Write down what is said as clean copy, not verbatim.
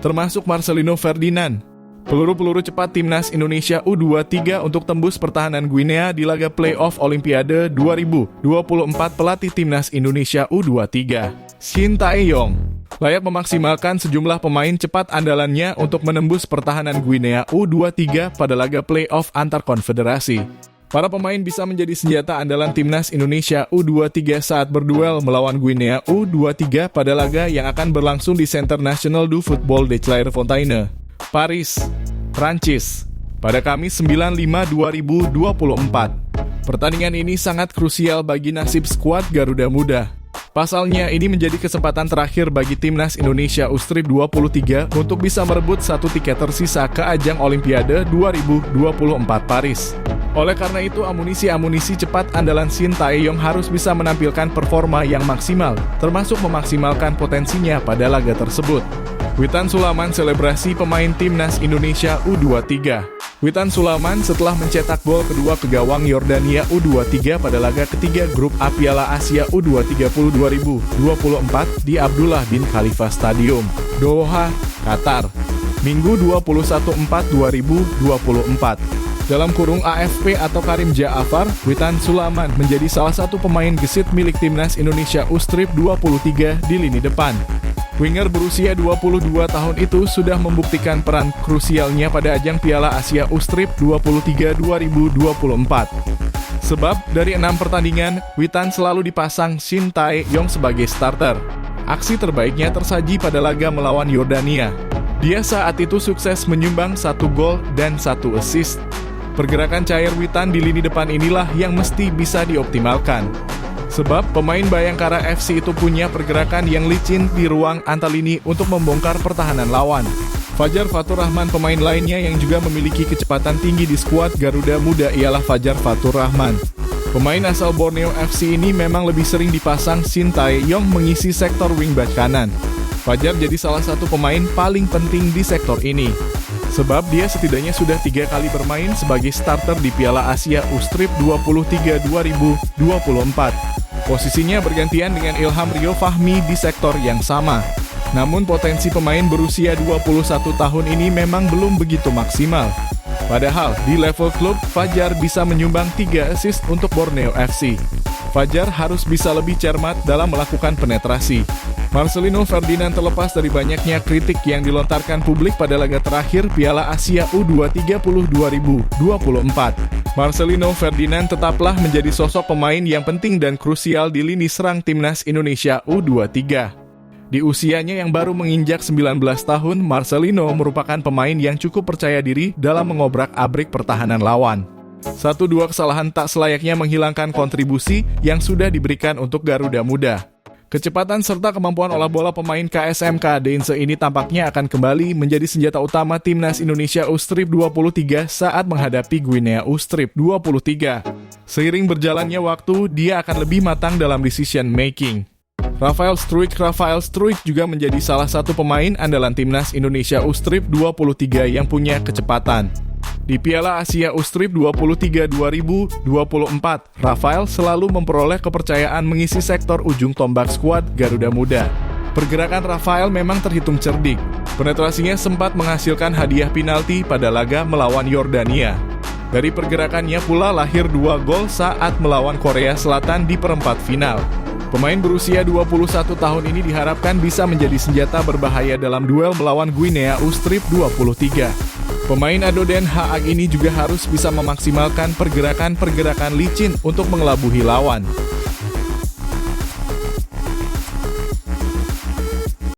termasuk Marcelino Ferdinand. Peluru-peluru cepat timnas Indonesia U23 untuk tembus pertahanan Guinea di laga playoff Olimpiade 2024 pelatih timnas Indonesia U23, Shin Tae-yong, layak memaksimalkan sejumlah pemain cepat andalannya untuk menembus pertahanan Guinea U23 pada laga playoff antar konfederasi. Para pemain bisa menjadi senjata andalan timnas Indonesia U23 saat berduel melawan Guinea U23 pada laga yang akan berlangsung di Centre National du Football de Clairefontaine, Paris, Prancis, pada Kamis 9/5/2024. Pertandingan ini sangat krusial bagi nasib skuad Garuda Muda. Pasalnya, ini menjadi kesempatan terakhir bagi timnas Indonesia U-Strip 23 untuk bisa merebut satu tiket tersisa ke ajang Olimpiade 2024 Paris. Oleh karena itu, amunisi cepat andalan Shin Tae-yong harus bisa menampilkan performa yang maksimal, termasuk memaksimalkan potensinya pada laga tersebut. Witan Sulaiman selebrasi pemain timnas Indonesia U23. Witan Sulaiman setelah mencetak gol kedua ke gawang Yordania U23 pada laga ketiga grup A Piala Asia U2030 2024 di Abdullah bin Khalifa Stadium, Doha, Qatar, Minggu 21/4/2024. Dalam kurung AFP atau Karim Ja'afar, Witan Sulaiman menjadi salah satu pemain gesit milik timnas Indonesia U-Strip 23 di lini depan. Winger berusia 22 tahun itu sudah membuktikan peran krusialnya pada ajang Piala Asia U-Strip 23 2024. Sebab dari 6 pertandingan, Witan selalu dipasang Shin Tae-yong sebagai starter. Aksi terbaiknya tersaji pada laga melawan Yordania. Dia saat itu sukses menyumbang 1 gol dan 1 assist. Pergerakan cair Witan di lini depan inilah yang mesti bisa dioptimalkan. Sebab pemain Bayangkara FC itu punya pergerakan yang licin di ruang antarlini untuk membongkar pertahanan lawan. Fajar Fatur Rahman pemain lainnya yang juga memiliki kecepatan tinggi di skuad Garuda Muda ialah Fajar Fatur Rahman. Pemain asal Borneo FC ini memang lebih sering dipasang Shin Tae-yong mengisi sektor wingback kanan. Fajar jadi salah satu pemain paling penting di sektor ini. Sebab dia setidaknya sudah 3 kali bermain sebagai starter di Piala Asia U-Strip 23 2024. Posisinya bergantian dengan Ilham Rio Fahmi di sektor yang sama. Namun potensi pemain berusia 21 tahun ini memang belum begitu maksimal. Padahal di level klub, Fajar bisa menyumbang 3 assist untuk Borneo FC. Fajar harus bisa lebih cermat dalam melakukan penetrasi. Marcelino Ferdinand terlepas dari banyaknya kritik yang dilontarkan publik pada laga terakhir Piala Asia U2030 2024. Marcelino Ferdinand tetaplah menjadi sosok pemain yang penting dan krusial di lini serang timnas Indonesia U23. Di usianya yang baru menginjak 19 tahun, Marcelino merupakan pemain yang cukup percaya diri dalam mengobrak-abrik pertahanan lawan. 1-2 kesalahan tak selayaknya menghilangkan kontribusi yang sudah diberikan untuk Garuda Muda. Kecepatan serta kemampuan olah bola pemain KSMK Deinze ini tampaknya akan kembali menjadi senjata utama timnas Indonesia U-Strip 23 saat menghadapi Guinea U-Strip 23. Seiring berjalannya waktu, dia akan lebih matang dalam decision making. Rafael Struijk juga menjadi salah satu pemain andalan timnas Indonesia U-Strip 23 yang punya kecepatan. Di Piala Asia U-Strip 23 2024, Rafael selalu memperoleh kepercayaan mengisi sektor ujung tombak skuad Garuda Muda. Pergerakan Rafael memang terhitung cerdik. Penetrasinya sempat menghasilkan hadiah penalti pada laga melawan Yordania. Dari pergerakannya pula lahir 2 gol saat melawan Korea Selatan di perempat final. Pemain berusia 21 tahun ini diharapkan bisa menjadi senjata berbahaya dalam duel melawan Guinea U-Strip 23. Pemain Ado Den Haag ini juga harus bisa memaksimalkan pergerakan-pergerakan licin untuk mengelabuhi lawan.